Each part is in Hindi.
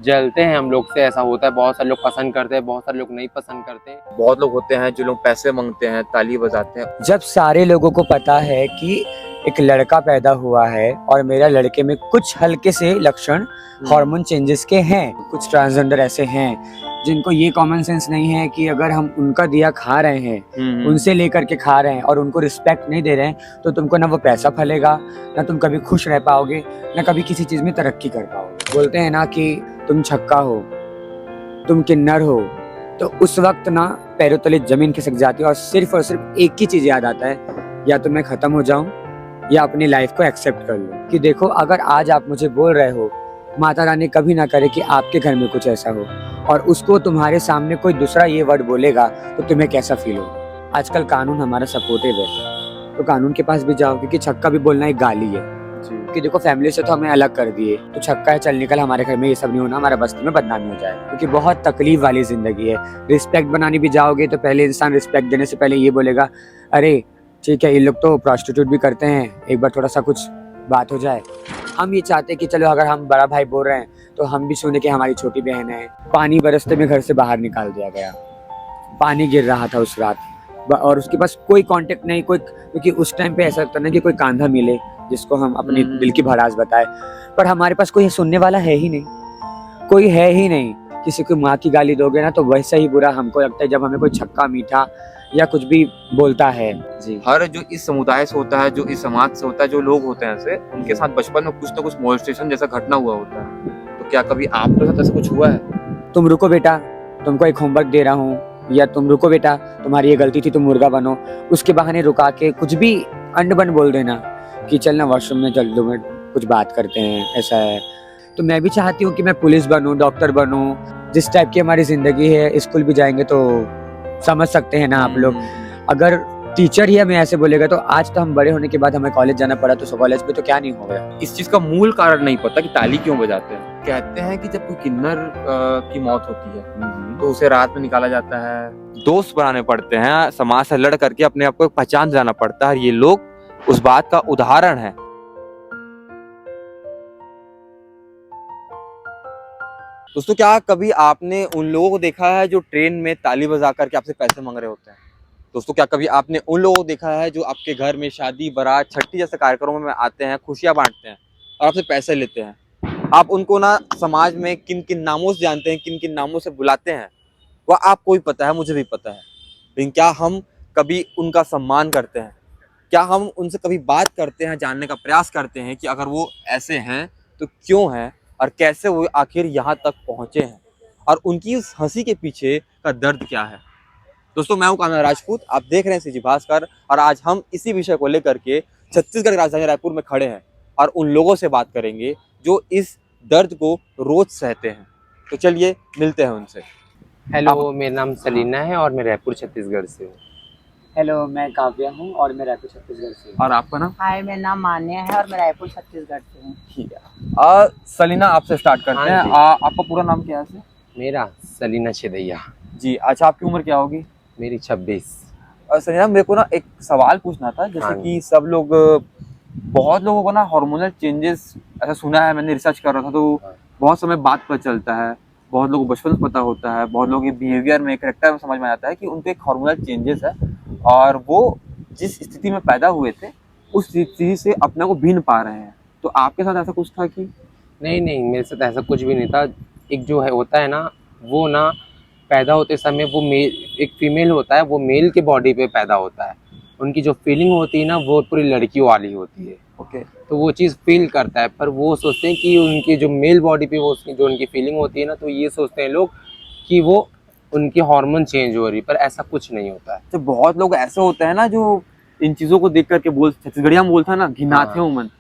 जलते हैं हम लोग से, ऐसा होता है। बहुत सारे लोग पसंद करते हैं, बहुत सारे लोग नहीं पसंद करते। बहुत लोग होते हैं जो लोग पैसे मांगते हैं, ताली बजाते हैं। जब सारे लोगों को पता है कि एक लड़का पैदा हुआ है और मेरा लड़के में कुछ हल्के से लक्षण हार्मोन चेंजेस के हैं, कुछ ट्रांसजेंडर ऐसे हैं जिनको ये कॉमन सेंस नहीं है कि अगर हम उनका दिया खा रहे हैं, उनसे लेकर के खा रहे हैं और उनको रिस्पेक्ट नहीं दे रहे हैं, तो तुमको ना वो पैसा फलेगा, ना तुम कभी खुश रह पाओगे, ना कभी किसी चीज में तरक्की कर पाओगे। बोलते हैं ना कि तुम छक्का हो, तुम किन्नर हो, तो उस वक्त ना पैरों तले जमीन खिसक जाती है और सिर्फ एक ही चीज याद आता है, या तो मैं खत्म हो जाऊं या अपनी लाइफ को एक्सेप्ट कर लूं। कि देखो, अगर आज आप मुझे बोल रहे हो, माता रानी कभी ना करे कि आपके घर में कुछ ऐसा हो और उसको तुम्हारे सामने कोई दूसरा ये वर्ड बोलेगा तो तुम्हें कैसा फील होगा। आजकल कानून हमारा सपोर्टिव है, तो कानून के पास भी जाओ, क्योंकि छक्का भी बोलना एक गाली है। कि देखो, फैमिली से तो हमें अलग कर दिए, तो छक्का है चल निकल, हमारे घर में ये सब नहीं होना, हमारा बस्ती में बदनामी हो जाए, क्योंकि बहुत तकलीफ वाली जिंदगी है। रिस्पेक्ट बनाने भी जाओगे तो पहले इंसान रिस्पेक्ट देने से पहले ये बोलेगा, अरे ठीक है, ये लोग तो प्रोस्टिट्यूट भी करते हैं, एक बार थोड़ा सा कुछ बात हो जाए। हम ये चाहते हैं कि चलो, अगर हम बड़ा भाई बोल रहे हैं तो हम भी सुने कि हमारी छोटी बहन है। पानी बरसते में घर से बाहर निकाल दिया गया, पानी गिर रहा था उस रात, और उसके पास कोई कांटेक्ट नहीं, कोई, क्योंकि उस टाइम पे ऐसा लगता ना कि कोई कांधा मिले जिसको हम अपनी दिल की भड़ास बताए, पर हमारे पास कोई सुनने वाला है ही नहीं, कोई है ही नहीं। किसी को माँ की गाली दोगे ना तो वैसा ही बुरा हमको लगता है जब हमें कोई छक्का मीठा या कुछ भी बोलता है। जी, हर जो इस समुदाय से होता है, जो इस समाज से होता है, जो लोग होते हैं ऐसे, उनके साथ बचपन में कुछ ना कुछ मोलेस्टेशन जैसा घटना हुआ होता है। तो क्या कभी आपके साथ ऐसा कुछ हुआ है? तुम रुको बेटा, तुमको एक होमवर्क दे रहा हूँ, या तुम रुको बेटा, तुम्हारी ये गलती थी, तुम मुर्गा बनो, उसके बहाने रुका के कुछ भी अंड बन बोल देना कि चल ना वॉशरूम में चल, 2 मिनट कुछ बात करते हैं, ऐसा है। तो मैं भी चाहती हूँ कि मैं पुलिस बनूँ, डॉक्टर बनूँ, जिस टाइप की हमारी जिंदगी है। स्कूल भी जाएंगे तो समझ सकते हैं ना आप लोग। अगर टीचर ही हमें ऐसे बोलेगा तो आज तो हम बड़े होने के बाद हमें कॉलेज जाना पड़ा, तो कॉलेज पे तो क्या नहीं हो गया। इस चीज का मूल कारण नहीं पता कि ताली क्यों बजाते हैं। कहते हैं कि जब कोई किन्नर की मौत होती है तो उसे रात में निकाला जाता है, दोस्त बनाने पड़ते हैं, समाज से लड़ करके अपने आप को पहचान दिलाना पड़ता है। ये लोग उस बात का उदाहरण है। दोस्तों, क्या कभी आपने उन लोगों को देखा है जो ट्रेन में ताली बजा करके आपसे पैसे मांग रहे होते हैं? दोस्तों, क्या कभी आपने उन लोगों को देखा है जो आपके घर में शादी, बारात, छठी जैसे कार्यक्रमों में आते हैं, खुशियां बांटते हैं और आपसे पैसे लेते हैं? आप उनको ना समाज में किन किन नामों से जानते हैं, किन किन नामों से बुलाते हैं, वह आपको भी पता है, मुझे भी पता है। लेकिन क्या हम कभी उनका सम्मान करते हैं? क्या हम उनसे कभी बात करते हैं, जानने का प्रयास करते हैं कि अगर वो ऐसे हैं तो क्यों हैं और कैसे वो आखिर यहाँ तक पहुँचे हैं और उनकी उस हंसी के पीछे का दर्द क्या है? दोस्तों, मैं हूं कान्हा राजपूत, आप देख रहे हैं सीजी भास्कर, और आज हम इसी विषय को लेकर के छत्तीसगढ़ की राजधानी रायपुर में खड़े हैं और उन लोगों से बात करेंगे जो इस दर्द को रोज सहते हैं। तो चलिए मिलते हैं उनसे। हेलो, मेरा नाम सलीना है और मैं रायपुर छत्तीसगढ़ से हूँ। हेलो, मैं काव्या हूँ और मैं रायपुर छत्तीसगढ़ से हूँ। और आपका नाम? हाय, मेरा नाम मान्या है और मैं रायपुर छत्तीसगढ़ से हूँ। ठीक है। सलीना, आपसे स्टार्ट करते हैं। आपका पूरा नाम क्या है? मेरा सलीना छेदैया जी। अच्छा, आपकी उम्र क्या होगी? मेरी 26। सलीना, मेरे को ना एक सवाल पूछना था। जैसे कि सब लोग, बहुत लोगों को ना हार्मोनल चेंजेस ऐसा सुना है, मैंने रिसर्च कर रहा था तो बहुत समय बाद पता चलता है, बहुत लोगों को बचपन से पता होता है, बहुत लोगों के बिहेवियर में, कैरेक्टर में समझ में आता है कि उनको एक हार्मोनल चेंजेस है और वो जिस स्थिति में पैदा हुए थे उस स्थिति से अपने को भिन्न पा रहे हैं। तो आपके साथ ऐसा कुछ था कि? नहीं, मेरे साथ ऐसा कुछ भी नहीं था। एक जो है होता है ना, वो ना पैदा होते समय वो एक फीमेल होता है, वो मेल के बॉडी पे पैदा होता है। उनकी जो फीलिंग होती है ना, वो पूरी लड़कियों वाली होती है। ओके। तो वो चीज़ फील करता है, पर वो सोचते हैं कि उनकी जो मेल बॉडी पे वो जो उनकी फीलिंग होती है ना, तो ये सोचते हैं लोग कि वो उनकी हार्मोन चेंज हो रही, पर ऐसा कुछ नहीं होता है। तो बहुत लोग ऐसे होते हैं ना जो इन चीजों को देख करके छत्तीसगढ़िया में बोलता है ना, घिनाथे उमन।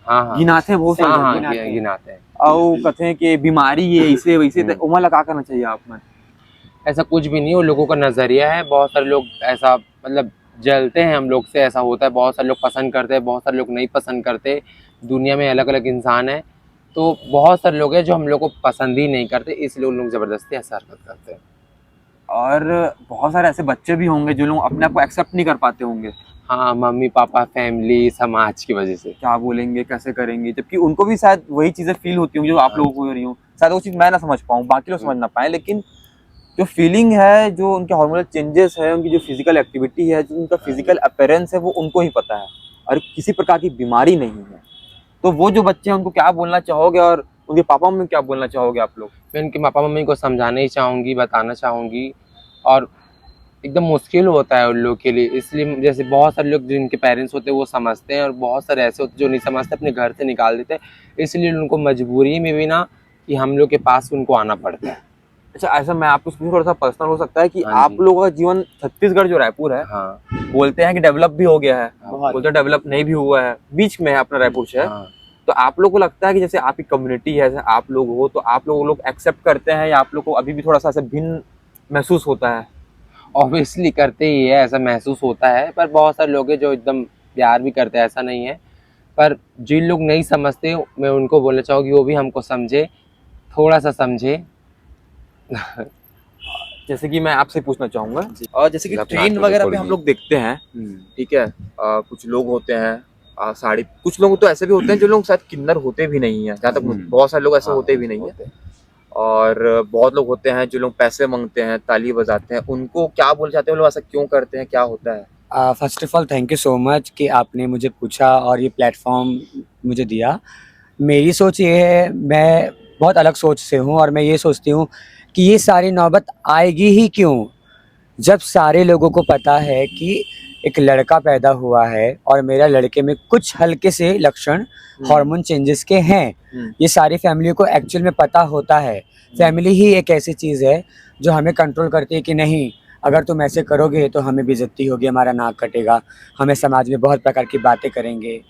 हाँ, घिनाथे बहुत सारे लोग गिनाते हैं। और कहते हैं कि बीमारी है, ऐसे वैसे, तो उमन लगा करना चाहिए आप में। ऐसा कुछ भी नहीं, वो लोगों का नज़रिया है। बहुत सारे लोग ऐसा मतलब जलते हैं हम लोग से, ऐसा होता है। बहुत सारे लोग पसंद करते हैं, बहुत सारे लोग नहीं पसंद करते। दुनिया में अलग अलग इंसान है, तो बहुत सारे लोग हैं जो हम लोग को पसंद ही नहीं करते, इसलिए उन लोग ज़बरदस्ती ऐसा हरकत करते हैं। और बहुत सारे ऐसे बच्चे भी होंगे जो लोग अपने आप को एक्सेप्ट नहीं कर पाते होंगे। हाँ, मम्मी पापा, फैमिली, समाज की वजह से। क्या बोलेंगे, कैसे करेंगे, जबकि उनको भी शायद वही चीजें फील होती होंगी जो आप हाँ लोगों को हो रही हूँ। शायद वो चीज मैं ना समझ पाऊँ, बाकी लोग समझ हम्म, ना पाए, लेकिन जो फीलिंग है, जो उनके हार्मोनल चेंजेस है, उनकी जो फिजिकल एक्टिविटी है, जो उनका हाँ जी। फिजिकल अपीयरेंस है, वो उनको ही पता है और किसी प्रकार की बीमारी नहीं है। तो वो जो बच्चे हैं उनको क्या बोलना चाहोगे, और उनके पापा मम्मी को क्या बोलना चाहोगे आप लोग? मैं उनके पापा मम्मी को समझाना ही चाहूँगी, बताना चाहूँगी। और एकदम मुश्किल होता है उन लोग के लिए, इसलिए जैसे बहुत सारे लोग जिनके पेरेंट्स होते हैं वो समझते हैं, और बहुत सारे ऐसे होते हैं जो नहीं समझते, अपने घर से निकाल देते हैं। इसलिए उनको मजबूरी में भी ना कि हम लोग के पास उनको आना पड़ता है। अच्छा, ऐसा मैं आपको पूछूं, थोड़ा सा पर्सनल हो सकता है कि हाँ आप जी। लोगों का जीवन छत्तीसगढ़ जो रायपुर है, हाँ बोलते हैं कि डेवलप भी हो गया है, बहुत। बोलते हैं डेवलप नहीं भी हुआ है, बीच में है अपना रायपुर शहर। हाँ, तो आप लोग को लगता है कि जैसे आपकी कम्युनिटी है, जैसे आप लोग हो, तो आप लोग एक्सेप्ट करते हैं, या आप लोग को अभी भी थोड़ा सा ऐसा भिन्न महसूस होता है? ऑब्वियसली करते ही है, ऐसा महसूस होता है, पर बहुत सारे लोग हैं जो एकदम प्यार भी करते हैं, ऐसा नहीं है। पर जिन लोग नहीं समझते, मैं उनको बोलना चाहूँगी वो भी हमको समझे, थोड़ा सा समझे। जैसे कि मैं आपसे पूछना चाहूंगा, और जैसे कि अपना ट्रेन हाथ वगैरह पे खोलिए। हम लोग देखते हैं, ठीक है, कुछ लोग होते हैं साड़ी, कुछ लोग तो ऐसे भी होते हैं जो लोग शायद किन्नर होते भी नहीं है, जहाँ तक बहुत सारे लोग ऐसे हाँ, होते भी नहीं है। और बहुत लोग होते हैं जो लोग पैसे मांगते हैं, ताली बजाते हैं, उनको क्या बोल जाते हैं, वो लोग ऐसा क्यों करते हैं, क्या होता है? First of all thank you so much कि आपने मुझे पूछा और ये प्लेटफॉर्म मुझे दिया। मेरी सोच ये है, मैं बहुत अलग सोच से हूँ और मैं ये सोचती हूँ कि ये सारी नौबत आएगी ही क्यों, जब सारे लोगों को पता है कि एक लड़का पैदा हुआ है और मेरा लड़के में कुछ हल्के से लक्षण हार्मोन चेंजेस के हैं। ये सारी फैमिली को एक्चुअल में पता होता है। फैमिली ही एक ऐसी चीज़ है जो हमें कंट्रोल करती है कि नहीं, अगर तुम ऐसे करोगे तो हमें बेइज्जती होगी, हमारा नाक कटेगा, हमें समाज में बहुत प्रकार की बातें करेंगे।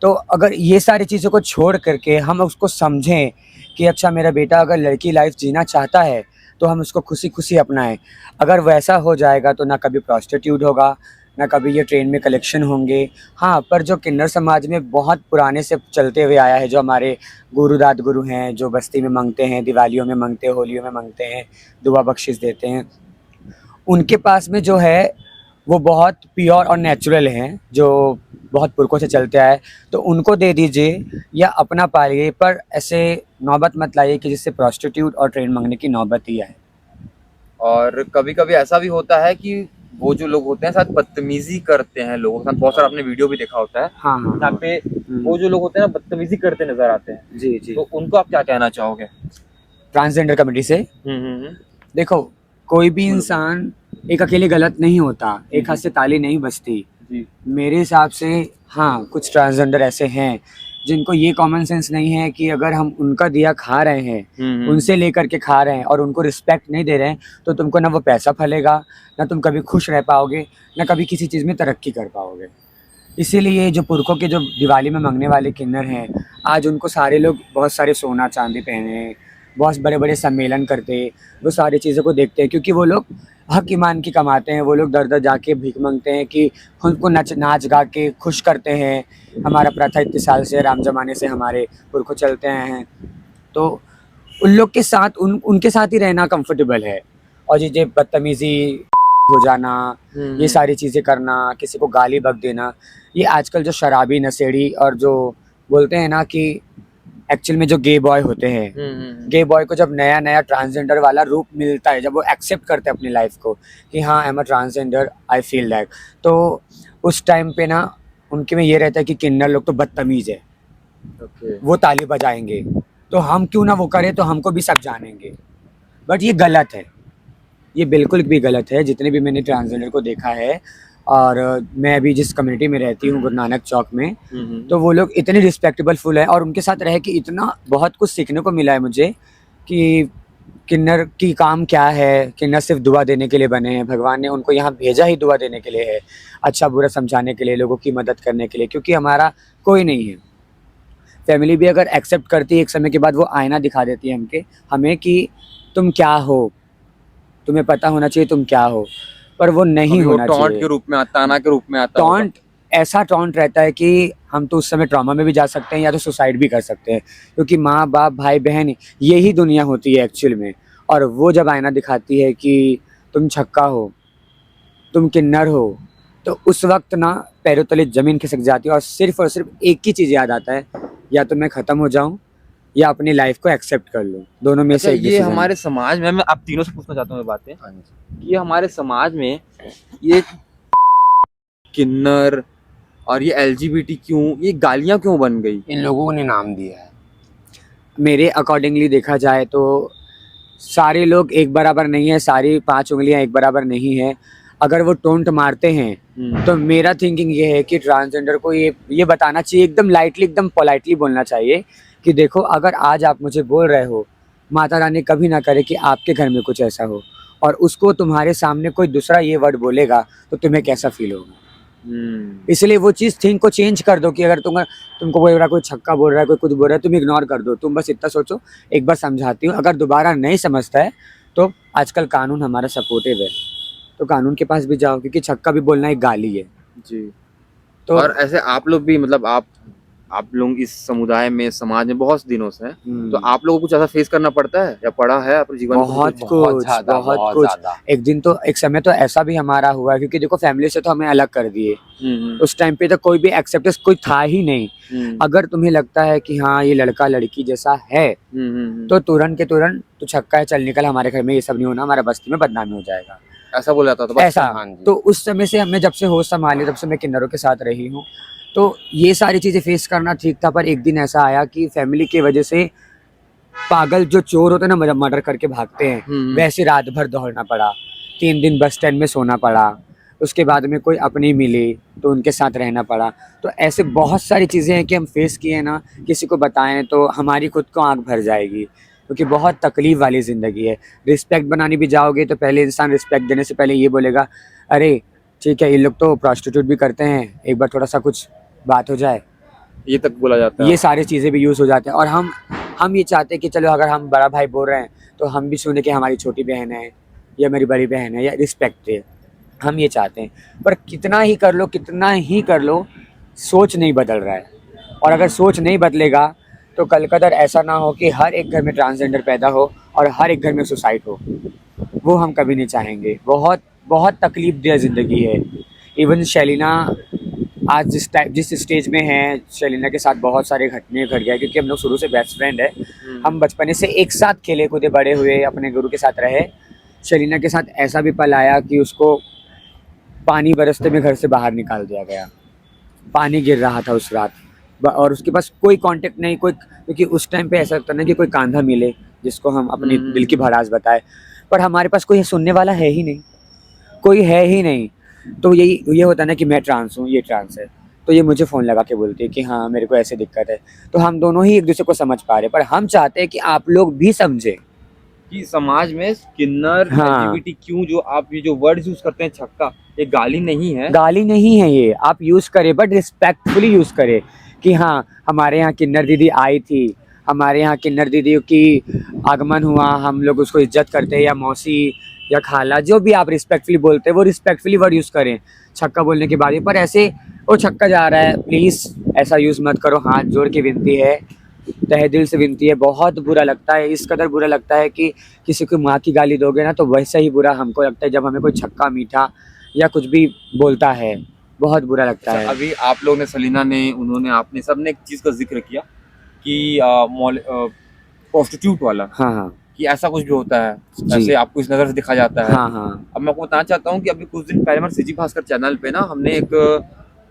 तो अगर ये सारी चीज़ों को छोड़ करके हम उसको समझें कि अच्छा मेरा बेटा अगर लड़की लाइफ जीना चाहता है तो हम उसको खुशी खुशी अपनाएं। अगर वैसा हो जाएगा तो ना कभी प्रॉस्टिट्यूट होगा, ना कभी ये ट्रेन में कलेक्शन होंगे। हाँ, पर जो किन्नर समाज में बहुत पुराने से चलते हुए आया है, जो हमारे गुरुदाद गुरु हैं, जो बस्ती में मांगते हैं, दिवालियों में मांगते हैं, होलियों में मांगते हैं, दुआ बख्शिश देते हैं, उनके पास में जो है वो बहुत प्योर और नेचुरल हैं, जो बहुत पुरखों से चलते आए, तो उनको दे दीजिए या अपना पालिए, पर ऐसे नौबत मत लाइए कि जिससे प्रॉस्टिट्यूट और ट्रेन मांगने की नौबत ही आए। और कभी कभी ऐसा भी होता है कि वो जो लोग होते हैं शायद बदतमीजी करते हैं लोगों के साथ, बहुत सारा आपने वीडियो भी देखा होता है, हाँ हाँ यहाँ पे वो जो लोग होते हैं ना बदतमीजी करते नजर आते हैं, जी जी। तो उनको आप क्या कहना चाहोगे? ट्रांसजेंडर कम्युनिटी से देखो, कोई भी इंसान एक अकेले गलत नहीं होता, एक हाथ से ताली नहीं बजती। जी। मेरे हिसाब से हाँ, कुछ ट्रांसजेंडर ऐसे हैं जिनको ये कॉमन सेंस नहीं है कि अगर हम उनका दिया खा रहे हैं, उनसे लेकर के खा रहे हैं और उनको रिस्पेक्ट नहीं दे रहे हैं, तो तुमको ना वो पैसा फलेगा, ना तुम कभी खुश रह पाओगे, ना कभी किसी चीज़ में तरक्की कर पाओगे। इसीलिए जो पुरखों के जो दिवाली में मंगने वाले किन्नर हैं, आज उनको सारे लोग बहुत सारे सोना चांदी पहने, बहुत बड़े बड़े सम्मेलन करते, वो सारी चीज़ों को देखते हैं, क्योंकि वो लोग हक ईमान की कमाते हैं। वो लोग दर दर जाके भीख मांगते हैं कि उनको नाच गा के खुश करते हैं। हमारा प्रथा इतने साल से, राम जमाने से हमारे पुरखों चलते आए हैं, तो उन लोग के साथ उनके साथ ही रहना कंफर्टेबल है। और ये बदतमीज़ी हो जाना, ये सारी चीज़ें करना, किसी को गाली बक देना, ये आजकल जो शराबी नशेड़ी और जो बोलते हैं ना कि एक्चुअल में जो गे बॉय होते हैं, गे बॉय को जब नया नया ट्रांसजेंडर वाला रूप मिलता है, जब वो एक्सेप्ट करते हैं अपनी लाइफ को कि हाँ आई am a transgender, I feel that, तो उस टाइम पे ना उनके में ये रहता है कि किन्नर लोग तो बदतमीज़ है, वो ताली बजाएंगे, तो हम क्यों ना वो करें, तो हमको भी सब जानेंगे। बट ये गलत है, ये बिल्कुल भी गलत है। जितने भी मैंने ट्रांसजेंडर को देखा है, और मैं अभी जिस कम्युनिटी में रहती हूँ गुरु नानक चौक में, तो वो लोग इतने रिस्पेक्टेबल फुल है, और उनके साथ रह के इतना बहुत कुछ सीखने को मिला है मुझे कि किन्नर की काम क्या है। किन्नर सिर्फ दुआ देने के लिए बने हैं, भगवान ने उनको यहाँ भेजा ही दुआ देने के लिए है, अच्छा बुरा समझाने के लिए, लोगों की मदद करने के लिए, क्योंकि हमारा कोई नहीं है। फैमिली भी अगर एक्सेप्ट करती है, एक समय के बाद वो आईना दिखा देती है हमें कि तुम क्या हो, तुम्हें पता होना चाहिए तुम क्या हो, पर वो नहीं होना चाहिए। टॉन्ट के रूप में आता, ताना के रूप में आता, टॉन्ट ऐसा टॉन्ट रहता है कि हम तो उस समय ट्रॉमा में भी जा सकते हैं या तो सुसाइड भी कर सकते हैं, क्योंकि माँ बाप भाई बहन यही दुनिया होती है एक्चुअल में। और वो जब आईना दिखाती है कि तुम छक्का हो, तुम किन्नर हो, तो उस वक्त ना पैरों तले जमीन खिसक जाती है और सिर्फ एक ही चीज़ याद आता है, या तो मैं ख़त्म हो जाऊं या अपनी लाइफ को एक्सेप्ट कर लूं, दोनों में अच्छा, से एक ये डिसीजन। हमारे समाज में, मैं आप तीनों से पूछना चाहता हूँ ये बातें, हाँ जी। कि ये हमारे समाज में ये किन्नर और ये LGBT ये गालियां क्यों बन गई? इन लोगों ने नाम दिया है। मेरे अकॉर्डिंगली देखा जाए तो सारे लोग एक बराबर नहीं है, सारी 5 उंगलियां एक बराबर नहीं है। अगर वो टोंट मारते हैं तो मेरा थिंकिंग ये है कि ट्रांसजेंडर को ये बताना चाहिए, एकदम लाइटली, एकदम पोलाइटली बोलना चाहिए कि देखो, अगर आज आप मुझे बोल रहे हो, माता रानी कभी ना करे कि आपके घर में कुछ ऐसा हो और उसको तुम्हारे सामने कोई दूसरा ये वर्ड बोलेगा तो तुम्हें कैसा फील होगा। इसलिए वो चीज़ थिंक को चेंज कर दो कि अगर तुमको बोल रहा है, कोई छक्का बोल रहा है, कोई कुछ बोल रहा है, तुम इग्नोर कर दो। तुम बस इतना सोचो, एक बार समझाती हूँ, अगर दोबारा नहीं समझता है तो आजकल कानून हमारा सपोर्टिव है, तो कानून के पास भी जाओ, क्योंकि छक्का भी बोलना एक गाली है। जी। तो और ऐसे आप लोग भी, मतलब आप लोग इस समुदाय में, समाज में बहुत दिनों से हैं, तो आप लोगों को कुछ ऐसा फेस करना पड़ता है या पड़ा है अपने जीवन में? बहुत बहुत ज़्यादा, बहुत बहुत कुछ। ज़्यादा। एक समय तो ऐसा भी हमारा हुआ, क्योंकि देखो फैमिली से तो हमें अलग कर दिए, उस टाइम पे तो कोई भी एक्सेप्टेंस कोई था ही नहीं। अगर तुम्हें लगता है कि हाँ ये लड़का लड़की जैसा है तो तुरंत के तुरंत तो छक्का है, चल निकल, हमारे घर में ये सब नहीं होना, हमारे बस्ती में बदनामी हो जाएगा, ऐसा बोला जाता था बस? ऐसा। हाँ जी। तो उस समय से हमें, जब से होश संभाली तब से मैं किन्नरों के साथ रही हूँ, तो ये सारी चीज़ें फेस करना ठीक था। पर एक दिन ऐसा आया कि फैमिली की वजह से पागल जो चोर होते हैं ना, मर्डर करके भागते हैं, वैसे रात भर दौड़ना पड़ा, 3 दिन बस स्टैंड में सोना पड़ा, उसके बाद में कोई अपनी मिली तो उनके साथ रहना पड़ा। तो ऐसे बहुत सारी चीज़ें हैं कि हम फेस किए ना, किसी को बताएं तो हमारी खुद को आंख भर जाएगी, क्योंकि बहुत तकलीफ वाली ज़िंदगी है। रिस्पेक्ट बनानी भी जाओगे तो पहले इंसान रिस्पेक्ट देने से पहले ये बोलेगा, अरे ठीक है, ये लोग तो प्रोस्टिट्यूट भी करते हैं, एक बार थोड़ा सा कुछ बात हो जाए, ये तक बोला जाता है। ये सारी चीज़ें भी यूज़ हो जाते हैं। और हम ये चाहते हैं कि चलो, अगर हम बड़ा भाई बोल रहे हैं तो हम भी सुने कि हमारी छोटी बहन है या मेरी बड़ी बहन है, या रिस्पेक्ट दे, हम ये चाहते हैं। पर कितना ही कर लो, सोच नहीं बदल रहा है। और अगर सोच नहीं बदलेगा तो कल कदर ऐसा ना हो कि हर एक घर में ट्रांसजेंडर पैदा हो और हर एक घर में सुसाइड हो, वो हम कभी नहीं चाहेंगे। बहुत बहुत तकलीफ देह ज़िंदगी है। इवन शैलीना आज जिस स्टेज में है, शैलीना के साथ बहुत सारे घटने घट गए, क्योंकि हम लोग शुरू से बेस्ट फ्रेंड है, हम बचपने से एक साथ खेले कूदे बड़े हुए, अपने गुरु के साथ रहे। शैलीना के साथ ऐसा भी पल आया कि उसको पानी बरसते में घर से बाहर निकाल दिया गया, पानी गिर रहा था उस रात, और उसके पास कोई कांटेक्ट नहीं, कोई, क्योंकि उस टाइम पे ऐसा लगता ना कि कोई कांधा मिले जिसको हम अपनी दिल की भड़ास बताए, पर हमारे पास कोई सुनने वाला है ही नहीं, कोई है ही नहीं। तो ये होता ना कि मैं ट्रांस हूँ, ये ट्रांस है, तो ये मुझे फ़ोन लगा के बोलती है कि हाँ मेरे को ऐसे दिक्कत है, तो हम दोनों ही एक दूसरे को समझ पा रहे, पर हम चाहते हैं कि आप लोग भी समझें कि समाज में किन्नर, हाँ। LGBTQ जो आप ये जो वर्ड यूज करते हैं, छक्का, ये गाली नहीं है। गाली नहीं है ये, आप यूज़ करें बट रिस्पेक्टफुली यूज़ करें कि हाँ हमारे यहाँ किन्नर दीदी आई थी, हमारे यहाँ किन्नर दीदी की आगमन हुआ, हम लोग उसको इज्जत करते हैं, या मौसी या खाला, जो भी आप रिस्पेक्टफुली बोलते हैं वो रिस्पेक्टफुली वर्ड यूज़ करें छक्का बोलने के बाद ही। पर ऐसे वो छक्का जा रहा है, प्लीज़ ऐसा यूज़ मत करो, हाथ जोड़ के विनती है, तहे दिल से विनती है। बहुत बुरा लगता है, इस कदर बुरा लगता है कि किसी को माँ की गाली दोगे ना तो वैसा ही बुरा हमको लगता है जब हमें कोई छक्का मीठा या कुछ भी बोलता है, बहुत बुरा लगता है। अभी आप लोग ने, सलीना ने, उन्होंने, आपने, सबने एक चीज का जिक्र किया कि प्रोस्टिट्यूट वाला, हाँ कि ऐसा कुछ भी होता है, जी। ऐसे आपको इस नजर से दिखा जाता है। हाँ अब मैं आपको बताना चाहता हूँ कि अभी कुछ दिन पहले हमारे सीजी भास्कर चैनल पे ना हमने एक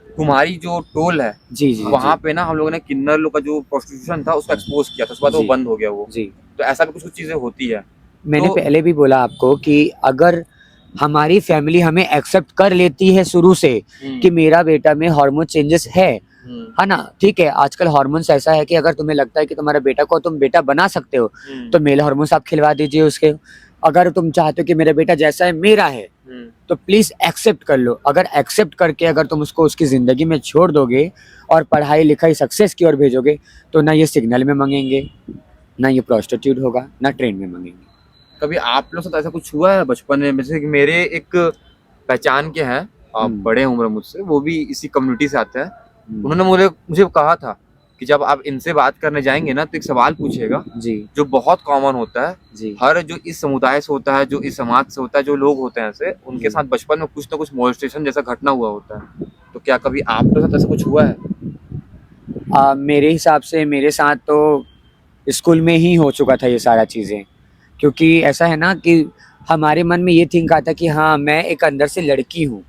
कुमारी जो टोल है, जी जी वहाँ पे ना हम लोगों ने किन्नर लोग का जो प्रोस्टिट्यूशन था उसका एक्सपोज किया था, उसके बाद वो जी। बंद हो गया वो। जी। तो ऐसा भी कुछ कुछ चीजें होती है। मैंने तो- पहले भी बोला आपको कि अगर हमारी फैमिली हमें एक्सेप्ट कर लेती है शुरू से कि मेरा बेटा में हार्मोन चेंजेस है ना, ठीक है, आजकल हार्मोन्स ऐसा है कि अगर तुम्हें लगता है कि तुम्हारा बेटा को तुम बेटा बना सकते हो तो मेल हार्मोन्स आप खिलवा दीजिए उसके। अगर तुम चाहते हो कि मेरा बेटा जैसा है मेरा है तो प्लीज एक्सेप्ट कर लो। अगर एक्सेप्ट करके अगर तुम उसको उसकी जिंदगी में छोड़ दोगे और पढ़ाई लिखाई सक्सेस की ओर भेजोगे तो ना ये सिग्नल में मांगेंगे, ना ये प्रोस्टिट्यूट होगा, ना ट्रेन में मांगेंगे। कभी आप लोग साथ ऐसा कुछ हुआ है बचपन में? जैसे कि मेरे एक पहचान के हैं, आप बड़े उम्र मुझसे, वो भी इसी कम्युनिटी से आते हैं, उन्होंने मुझे कहा था कि जब आप इनसे बात करने जाएंगे ना तो एक सवाल पूछेगा जी जो बहुत कॉमन होता है। जी हर जो इस समुदाय से होता है, जो इस समाज से होता है, जो लोग होते हैं ऐसे, उनके जी। साथ बचपन में कुछ ना कुछ मोलेस्टेशन जैसा घटना हुआ होता है। तो क्या कभी आपके साथ ऐसा कुछ हुआ है? मेरे हिसाब से मेरे साथ तो स्कूल में ही हो चुका था ये सारा चीज़ें, क्योंकि ऐसा है ना कि हमारे मन में ये थिंक आता कि हाँ मैं एक अंदर से लड़की हूँ,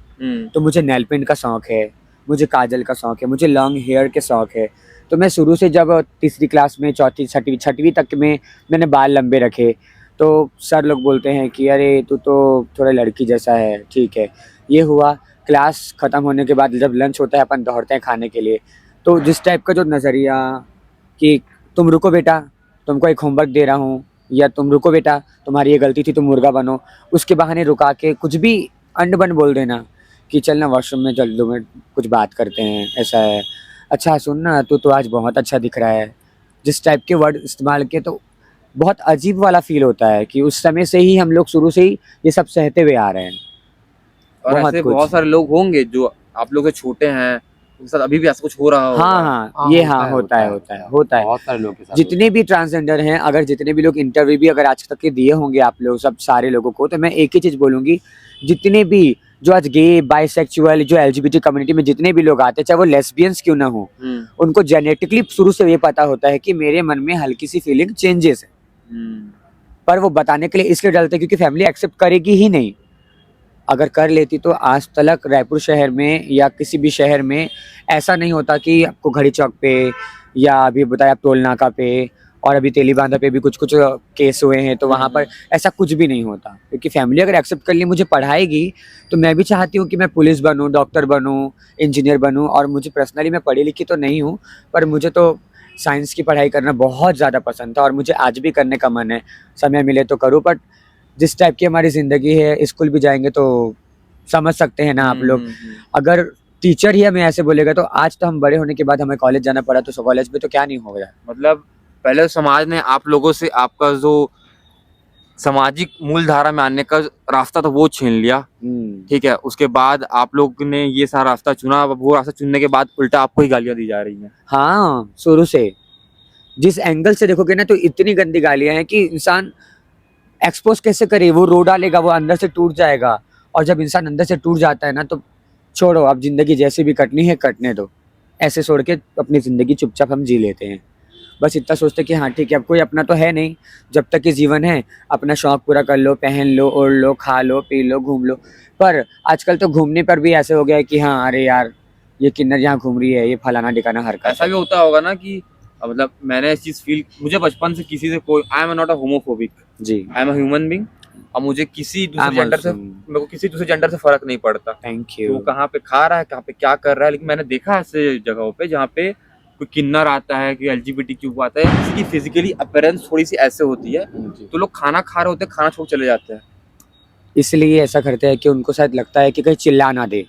तो मुझे नेल पेंट का शौक़ है, मुझे काजल का शौक़ है, मुझे लॉन्ग हेयर के शौक़ है। तो मैं शुरू से जब तीसरी क्लास में, चौथी छठवीं छठवीं तक में मैंने बाल लंबे रखे, तो सर लोग बोलते हैं कि अरे तू तो थोड़ा लड़की जैसा है, ठीक है। ये हुआ, क्लास ख़त्म होने के बाद जब लंच होता है अपन दौड़ते हैं खाने के लिए, तो जिस टाइप का जो नज़रिया कि तुम रुको बेटा, तुमको एक होमवर्क दे रहा हूँ, या तुम रुको बेटा, तुम्हारी ये गलती थी, तुम मुर्गा बनो, उसके बहाने रुका के कुछ भी अंड-बंड बोल देना कि चल ना वॉशरूम में चल 2 मिनट कुछ बात करते हैं, ऐसा है। अच्छा सुन ना, तू तो आज बहुत अच्छा दिख रहा है। जिस टाइप के वर्ड इस्तेमाल किए तो बहुत अजीब वाला फ़ील होता है कि उस समय से ही हम लोग शुरू से ही ये सब सहते हुए आ रहे हैं। और बहुत ऐसे कुछ। बहुत सारे लोग होंगे जो आप लोग से छोटे हैं, उनके साथ अभी भी ऐसा कुछ हो रहा होगा। हाँ, हाँ, ये हाँ, होता है। बहुत सारे लोग के साथ जितने भी ट्रांसजेंडर हैं, अगर जितने भी लोग इंटरव्यू भी अगर आज तक के दिए होंगे आप लोग सब सारे लोगों को, तो मैं एक ही चीज़ बोलूँगी, जितने भी जो आज गे, बाइसेक्सुअल, जो एलजीबीटी कम्युनिटी में जितने भी लोग आते हैं, चाहे वो लेस्बियंस क्यों ना हो, उनको जेनेटिकली शुरू से ये पता होता है कि मेरे मन में हल्की सी फीलिंग चेंजेस है। पर वो बताने के लिए इसलिए डरते हैं क्योंकि फैमिली एक्सेप्ट करेगी ही नहीं। अगर कर लेती तो आज तक रायपुर शहर में या किसी भी शहर में ऐसा नहीं होता कि आपको घड़ी चौक पे या अभी बताया टोल नाका पे और अभी तेलीबांधा पे भी कुछ-कुछ केस हुए हैं, तो वहाँ पर ऐसा कुछ भी नहीं होता। क्योंकि फैमिली अगर एक्सेप्ट कर ली, मुझे पढ़ाएगी, तो मैं भी चाहती हूँ कि मैं पुलिस बनूँ, डॉक्टर बनूँ, इंजीनियर बनूँ। और मुझे पर्सनली मैं पढ़ी-लिखी तो नहीं हूँ, पर मुझे तो साइंस की पढ़ाई करना बहुत ज़्यादा पसंद था और मुझे आज भी करने का मन है। समय मिले तो करूँ, बट जिस टाइप की हमारी ज़िंदगी है, स्कूल भी जाएँगे तो समझ सकते हैं ना आप लोग। अगर टीचर ही हमें ऐसे बोलेगा, तो आज तो हम बड़े होने के बाद हमें कॉलेज जाना पड़ा, तो कॉलेज में तो क्या नहीं हो गया। मतलब पहले समाज ने आप लोगों से आपका जो सामाजिक मूलधारा में आने का रास्ता था वो छीन लिया, ठीक है। उसके बाद आप लोग ने ये सारा रास्ता चुना, अब वो रास्ता चुनने के बाद उल्टा आपको ही गालियां दी जा रही हैं। हाँ, शुरू से जिस एंगल से देखोगे ना, तो इतनी गंदी गालियां हैं कि इंसान एक्सपोज कैसे करे। वो रो डालेगा, वो अंदर से टूट जाएगा, और जब इंसान अंदर से टूट जाता है ना, तो छोड़ो, अब ज़िंदगी जैसे भी कटनी है कटने दो, ऐसे छोड़ के अपनी ज़िंदगी चुपचाप हम जी लेते हैं। बस इतना सोचते कि हाँ ठीक है, अब कोई अपना तो है नहीं, जब तक ये जीवन है अपना शौक पूरा कर लो, पहन लो, ओढ़ लो, खा लो, पी लो, घूम लो। पर आजकल तो घूमने पर भी ऐसे हो गया है कि हाँ अरे यार ये किन्नर यहाँ घूम रही है, ये फलाना-ढिकाना हरकत ऐसा है। भी होता होगा ना कि मतलब मैंने इस चीज फील, मुझे बचपन से किसी से कोई, I am not a homophobic, जी, I am a human being. अब मुझे किसी दूसरे I'm जेंडर से, also- मेरे को किसी दूसरे जेंडर से फर्क नहीं पड़ता थैंक कि यू। वो कहाँ पे खा रहा है, कहाँ पे क्या कर रहा है। लेकिन मैंने देखा ऐसे जगहों पे जहाँ पे कोई किन्नर आता है, कोई एलजीबीटीक्यू आता है, किसी की फिजिकली अपीयरेंस थोड़ी सी ऐसे होती है, तो लोग खाना खा रहे होते हैं, खाना छोड़ चले जाते हैं। इसलिए ऐसा करते हैं कि उनको शायद लगता है कि कहीं चिल्ला ना दे,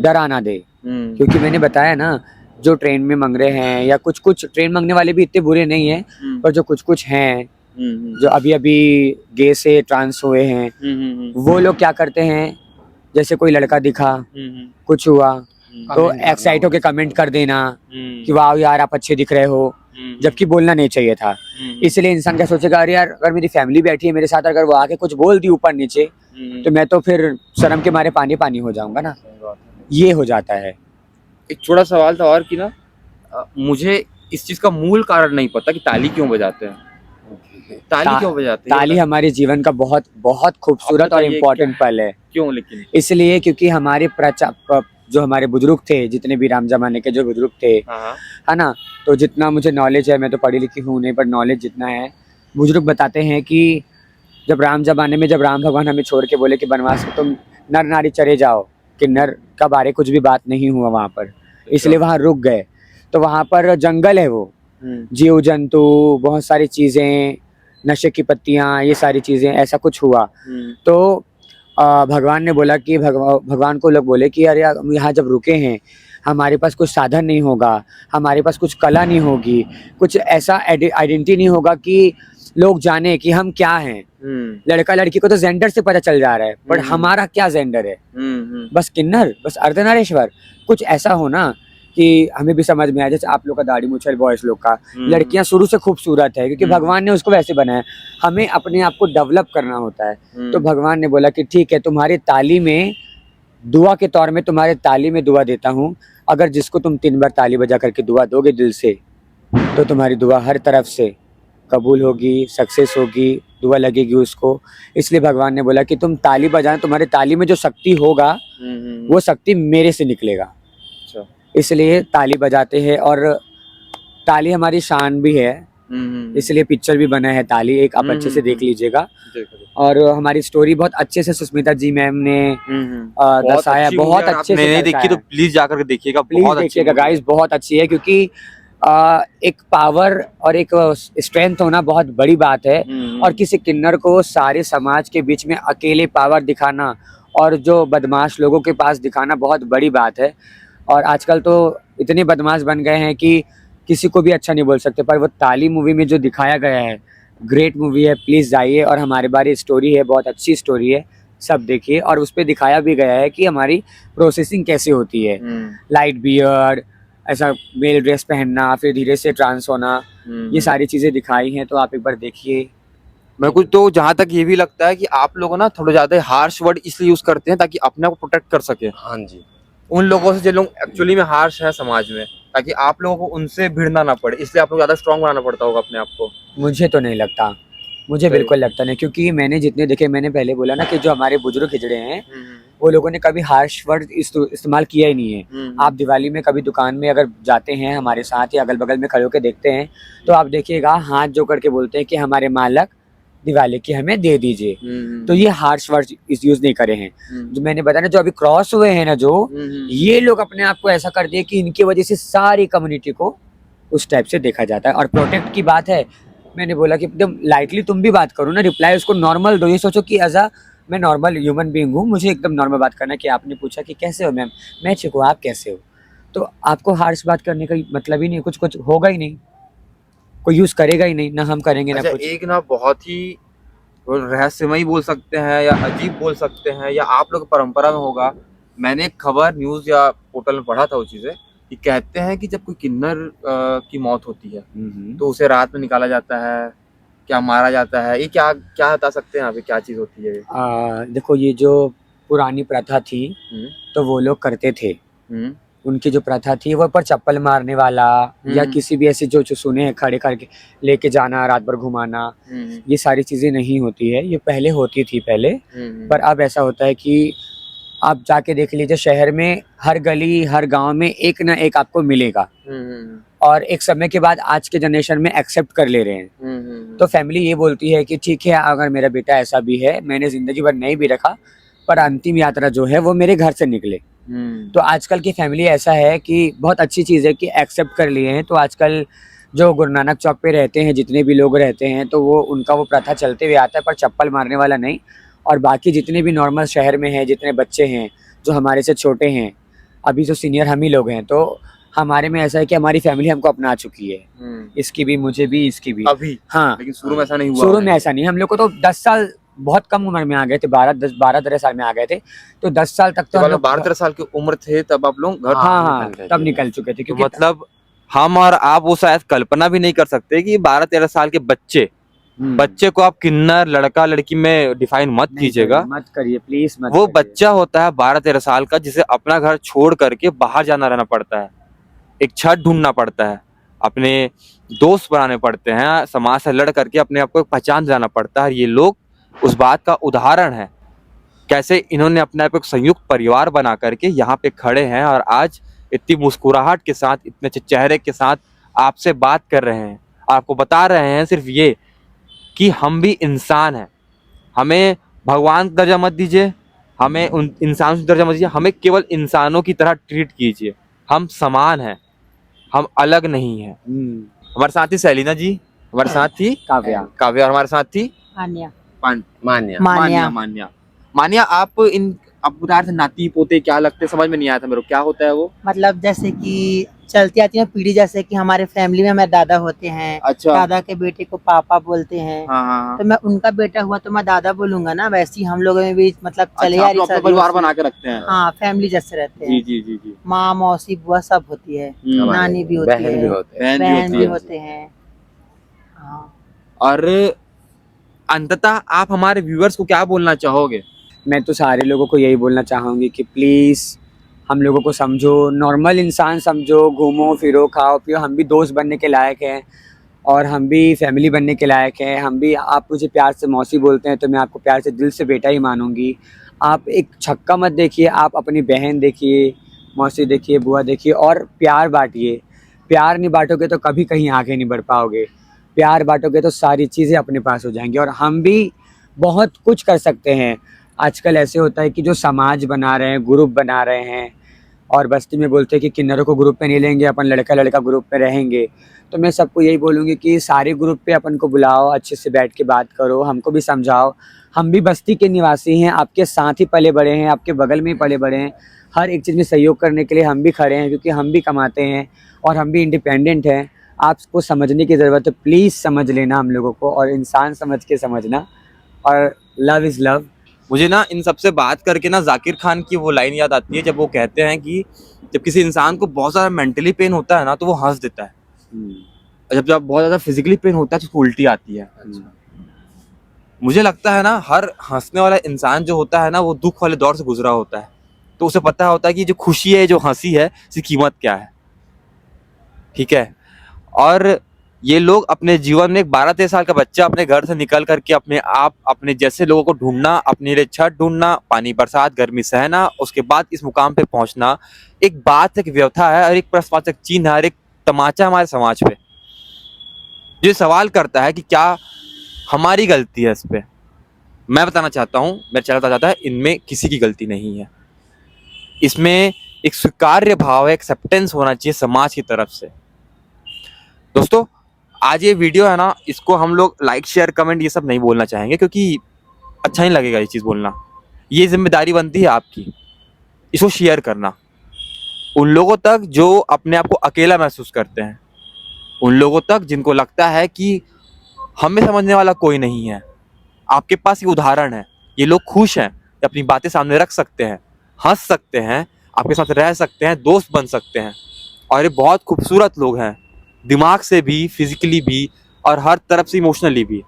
डरा ना दे। क्योंकि मैंने बताया ना, जो ट्रेन में मंगरे हैं या कुछ-कुछ ट्रेन मांगने वाले भी इतने बुरे नहीं हैं, पर जो कुछ-कुछ हैं, जो अभी-अभी गे से ट्रांस हुए हैं, वो लोग क्या करते हैं, जैसे कोई लड़का दिखा, कुछ हुआ, तो एक्साइट होके कमेंट कर देना कि वाह यार आप अच्छे दिख रहे हो, जबकि बोलना नहीं चाहिए था। इसलिए इंसान क्या सोचेगा, अरे यार अगर मेरी फैमिली बैठी है मेरे साथ, अगर वो आके कुछ बोल दी ऊपर नीचे, तो मैं तो फिर शर्म के मारे पानी-पानी हो जाऊंगा ना। ये हो जाता है। एक छोटा सवाल था और कि ना मुझे इस चीज का मूल कारण नहीं पता कि ताली क्यों बजाते हैं। ताली क्यों बजाते हैं? ताली हमारे जीवन का बहुत बहुत खूबसूरत और बताइए इम्पोर्टेंट पल है। क्यों लेकिन? इसलिए क्योंकि हमारे जो हमारे बुजुर्ग थे, जितने भी राम जमाने के जो बुजुर्ग थे, हाँ, है ना, तो जितना मुझे नॉलेज है, मैं तो पढ़ी लिखी हूँ नहीं, पर नॉलेज जितना है, बुजुर्ग बताते हैं कि जब राम जमाने में जब राम भगवान हमें छोड़ के बोले कि वनवास में तुम नर नारी चले जाओ, कि नर का बारे कुछ भी बात नहीं हुआ वहाँ पर, इसलिए वहाँ रुक गए। तो वहाँ पर जंगल है, वो जीव जंतु, बहुत सारी चीज़ें, नशे की पत्तियाँ, ये सारी चीज़ें, ऐसा कुछ हुआ। तो भगवान ने बोला कि भगवान को लोग बोले कि अरे हम यहाँ जब रुके हैं, हमारे पास कुछ साधन नहीं होगा, हमारे पास कुछ कला नहीं होगी, कुछ ऐसा आइडेंटिटी नहीं होगा कि लोग जाने कि हम क्या हैं। लड़का लड़की को तो जेंडर से पता चल जा रहा है, पर हमारा क्या जेंडर है? बस किन्नर, बस अर्धनारीश्वर। कुछ ऐसा हो ना कि हमें भी समझ में आया, जैसे आप लोग का दाढ़ी मूंछ बॉयज लोग का, हम्म। लड़कियां शुरू से खूबसूरत है क्योंकि हम्म। भगवान ने उसको वैसे बनाया, हमें अपने आप को डेवलप करना होता है। तो भगवान ने बोला कि ठीक है, तुम्हारी ताली में दुआ के तौर में तुम्हारे ताली में दुआ देता हूँ, अगर जिसको तुम 3 बार ताली बजा करके दुआ दोगे दिल से, तो तुम्हारी दुआ हर तरफ से कबूल होगी, सक्सेस होगी, दुआ लगेगी उसको। इसलिए भगवान ने बोला कि तुम ताली बजाना, तुम्हारे ताली में जो शक्ति होगा वो शक्ति मेरे से निकलेगा। अच्छा। इसलिए ताली बजाते हैं, और ताली हमारी शान भी है, इसलिए पिक्चर भी बना है ताली, एक आप अच्छे से देख लीजिएगा। और हमारी स्टोरी बहुत अच्छे से सुष्मिता जी मैम ने दर्शाया, बहुत अच्छे से नहीं देखी तो प्लीज जाकर के देखिएगा, प्लीज बहुत देखिएगा गाइस, बहुत अच्छी है, क्योंकि एक पावर और एक स्ट्रेंथ होना बहुत बड़ी बात है, और किसी किन्नर को सारे समाज के बीच में अकेले पावर दिखाना और जो बदमाश लोगों के पास दिखाना बहुत बड़ी बात है। और आजकल तो इतने बदमाश बन गए हैं कि किसी को भी अच्छा नहीं बोल सकते, पर वो ताली मूवी में जो दिखाया गया है, ग्रेट मूवी है, प्लीज़ जाइए। और हमारे बारे स्टोरी है, बहुत अच्छी स्टोरी है, सब देखिए। और उस पर दिखाया भी गया है कि हमारी प्रोसेसिंग कैसे होती है, लाइट बियर्ड, ऐसा मेल ड्रेस पहनना, फिर धीरे से ट्रांस होना, ये सारी चीज़ें दिखाई हैं, तो आप एक बार देखिए। मेरे को तो जहाँ तक ये भी लगता है कि आप लोग ना थोड़ा ज्यादा हार्श वर्ड इसलिए यूज करते हैं ताकि अपने आप को प्रोटेक्ट कर सके हाँ जी। उन लोगों से जो लोग एक्चुअली में हार्श है समाज में, ताकि आप लोगों को उनसे भिड़ना ना पड़े, इसलिए आप लोग ज्यादा स्ट्रांग बनाना पड़ता होगा अपने आप को। मुझे तो नहीं लगता, मुझे बिल्कुल लगता नहीं, क्योंकि मैंने जितने देखे, मैंने पहले बोला ना कि जो हमारे बुजुर्ग हिजड़े हैं वो लोगों ने कभी हार्श वर्ड इस्तेमाल किया ही नहीं है। आप दिवाली में कभी दुकान में अगर जाते हैं हमारे साथ या अगल बगल में खड़े होकर देखते हैं, तो आप देखिएगा हाथ जो करके बोलते हैं कि हमारे मालक दिवाली की हमें दे दीजिए। तो ये हार्श वर्ड यूज नहीं करे हैं। जो मैंने बताया ना, जो अभी क्रॉस हुए हैं ना, जो ये लोग अपने आप को ऐसा कर दिए कि इनकी वजह से सारी कम्युनिटी को उस टाइप से देखा जाता है। और प्रोटेक्ट की बात है, मैंने बोला कि एकदम लाइटली तुम भी बात करो ना, रिप्लाई उसको नॉर्मल दो। ये सोचो कि एज अ मैं नॉर्मल ह्यूमन बीइंग हूँ, मुझे एकदम नॉर्मल बात करना है। कि आपने पूछा कि कैसे हो मैम, मैं ठीक हूँ, आप कैसे हो, तो आपको हार्श बात करने का मतलब ही नहीं, कुछ होगा ही नहीं, कोई यूज करेगा ही नहीं, ना हम करेंगे ना अच्छा, कुछ। एक ना बहुत ही रहस्यमयी बोल सकते हैं या अजीब बोल सकते हैं, या आप लोग परंपरा में होगा, मैंने एक खबर न्यूज या पोर्टल में पढ़ा था वो चीजें, कि कहते हैं कि जब कोई किन्नर की मौत होती है तो उसे रात में निकाला जाता है, क्या मारा जाता है, ये क्या क्या बता सकते हैं आप, क्या चीज होती है ये? देखो, ये जो पुरानी प्रथा थी तो वो लोग करते थे, उनकी जो प्रथा थी वो पर चप्पल मारने वाला या किसी भी ऐसे जो सुने हैं खड़े करके लेके जाना, रात भर घुमाना, ये सारी चीजें नहीं होती है। ये पहले होती थी पहले, पर अब ऐसा होता है कि आप जाके देख लीजिए, शहर में हर गली हर गांव में एक ना एक आपको मिलेगा। और एक समय के बाद आज के जनरेशन में एक्सेप्ट कर ले रहे हैं। तो फैमिली ये बोलती है कि ठीक है, अगर मेरा बेटा ऐसा भी है, मैंने जिंदगी भर नहीं भी रखा, पर अंतिम यात्रा जो है वो मेरे घर से निकले। तो आजकल की फैमिली ऐसा है कि बहुत अच्छी चीज़ है कि एक्सेप्ट कर लिए हैं। तो आजकल जो गुरु नानक चौक पे रहते हैं, जितने भी लोग रहते हैं, तो वो उनका वो प्रथा चलते हुए आता है, पर चप्पल मारने वाला नहीं। और बाकी जितने भी नॉर्मल शहर में हैं, जितने बच्चे हैं जो हमारे से छोटे हैं, अभी जो सीनियर हम ही लोग हैं, तो हमारे में ऐसा है कि हमारी फैमिली हमको अपना चुकी है, इसकी भी, मुझे भी, इसकी भी। अभी हाँ, लेकिन शुरू में ऐसा नहीं हुआ। शुरू में ऐसा नहीं, हम लोग को तो 10 साल बहुत कम उम्र में आ गए थे, 12-13 साल में आ गए थे। तो 10 साल तक तो हम लोग 12-13 साल की उम्र थे तब आप लोग घर हाँ तब निकल चुके थे। तो क्योंकि मतलब हम और आप वो शायद कल्पना भी नहीं कर सकते कि 12-13 साल के बच्चे को आप किन्नर लड़का लड़की में डिफाइन मत कीजिएगा, मत करिए प्लीज, मत वो करिए। बच्चा होता है 12-13 साल का, जिसे अपना घर छोड़ करके बाहर जाना रहना पड़ता है, एक छत ढूंढना पड़ता है, अपने दोस्त बनाने पड़ते हैं, समाज से लड़ करके अपने आप को एक पहचान दिलाना पड़ता है। ये लोग उस बात का उदाहरण है, कैसे इन्होंने अपने आप एक संयुक्त परिवार बना करके यहाँ पे खड़े हैं और आज इतनी मुस्कुराहट के साथ, इतने अच्छे चेहरे के साथ आपसे बात कर रहे हैं, आपको बता रहे हैं सिर्फ ये कि हम भी इंसान हैं, हमें भगवान का दर्जा मत दीजिए, हमें उन इंसान का दर्जा मत दीजिए, हमें केवल इंसानों की तरह ट्रीट कीजिए, हम समान हैं, हम अलग नहीं हैं। हमारे साथ ही सेलिना जी, हमारे साथ थी काव्या, और हमारे साथ थी आन्या, मान्या। मान्या। आप बता रहे थे नाती पोते क्या लगते, समझ में नहीं आया था मेरे को, क्या होता है वो? मतलब जैसे कि चलती आती है पीढ़ी, जैसे कि हमारे फैमिली में हमारे दादा होते हैं, अच्छा। दादा के बेटे को पापा बोलते हैं। हाँ हाँ तो मैं उनका बेटा हुआ तो मैं दादा बोलूंगा ना, वैसे ही हम लोगों में भी मतलब चले अच्छा, आ आप रही अपना सदियों परिवार से। बना के रखते हैं। हाँ, फैमिली जैसे रहते जी हैं। जी जी जी। माँ मौसी बुआ सब होती है, नानी भी होती बहन भी है, होते हैं। बहन भी है। होते हैं। हाँ, और अंततः आप हमारे व्यूअर्स को क्या बोलना चाहोगे? मैं तो सारे लोगों को यही बोलना चाहूँगी कि प्लीज़ हम लोगों को समझो, नॉर्मल इंसान समझो, घूमो फिरो खाओ पियो, हम भी दोस्त बनने के लायक हैं और हम भी फैमिली बनने के लायक हैं। हम भी, आप मुझे प्यार से मौसी बोलते हैं तो मैं आपको प्यार से दिल से बेटा ही मानूंगी। आप एक छक्का मत देखिए, आप अपनी बहन देखिए, मौसी देखिए, बुआ देखिए और प्यार बांटिए। प्यार नहीं बांटोगे तो कभी कहीं आगे नहीं बढ़ पाओगे। प्यार बांटोगे तो सारी चीज़ें अपने पास हो जाएंगी और हम भी बहुत कुछ कर सकते हैं। आजकल ऐसे होता है कि जो समाज बना रहे हैं, ग्रुप बना रहे हैं और बस्ती में बोलते हैं कि किन्नरों को ग्रुप पे नहीं लेंगे, अपन लड़का लड़का ग्रुप पे रहेंगे। तो मैं सबको यही बोलूँगी कि सारे ग्रुप पे अपन को बुलाओ, अच्छे से बैठ के बात करो, हमको भी समझाओ। हम भी बस्ती के निवासी हैं, आपके साथ ही पले बड़े हैं, आपके बगल में ही पले बड़े हैं। हर एक चीज़ में सहयोग करने के लिए हम भी खड़े हैं, क्योंकि हम भी कमाते हैं और हम भी इंडिपेंडेंट हैं। आपको समझने की ज़रूरत है, प्लीज़ समझ लेना हम लोगों को और इंसान समझ के समझना। और लव इज़ लव। मुझे ना इन सबसे बात करके ना जाकिर खान की वो लाइन याद आती है, जब वो कहते हैं कि जब किसी इंसान को बहुत ज़्यादा मेंटली पेन होता है ना तो वो हंस देता है, और जब जब बहुत ज़्यादा फिजिकली पेन होता है तो उसको उल्टी आती है। मुझे लगता है ना हर हंसने वाला इंसान जो होता है ना वो दुख वाले दौर से गुजरा होता है, तो उसे पता होता है कि जो खुशी है, जो हंसी है, इसकी कीमत क्या है। ठीक है। और ये लोग अपने जीवन में, एक 12-13 साल का बच्चा अपने घर से निकल करके अपने आप, अपने जैसे लोगों को ढूंढना, अपने लिए छत ढूंढना, पानी बरसात गर्मी सहना, उसके बाद इस मुकाम पे पहुंचना, एक बात, एक व्यथा है और एक प्रश्नवाचक चिन्ह है और एक तमाचा हमारे समाज पे, जो सवाल करता है कि क्या हमारी गलती है इस पे। मैं बताना चाहता हूँ, मेरा चैनल बताना चाहता है, इनमें किसी की गलती नहीं है। इसमें एक स्वीकार्य भाव है, एक्सेप्टेंस होना चाहिए समाज की तरफ से। दोस्तों, आज ये वीडियो है ना, इसको हम लोग लाइक शेयर कमेंट ये सब नहीं बोलना चाहेंगे, क्योंकि अच्छा नहीं लगेगा ये चीज़ बोलना। ये जिम्मेदारी बनती है आपकी, इसको शेयर करना उन लोगों तक जो अपने आप को अकेला महसूस करते हैं, उन लोगों तक जिनको लगता है कि हमें समझने वाला कोई नहीं है। आपके पास ये उदाहरण है, ये लोग खुश हैं, अपनी बातें सामने रख सकते हैं, हंस सकते हैं, आपके साथ रह सकते हैं, दोस्त बन सकते हैं, और ये बहुत खूबसूरत लोग हैं, दिमाग से भी, फिजिकली भी और हर तरफ से इमोशनली भी।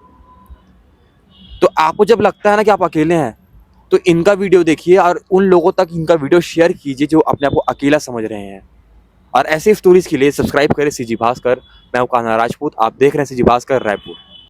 तो आपको जब लगता है ना कि आप अकेले हैं, तो इनका वीडियो देखिए और उन लोगों तक इनका वीडियो शेयर कीजिए जो अपने आप को अकेला समझ रहे हैं। और ऐसे स्टोरीज के लिए सब्सक्राइब करें सीजी भास्कर। मैं हूं कान्हा राजपूत, आप देख रहे हैं सीजी भास्कर रायपुर।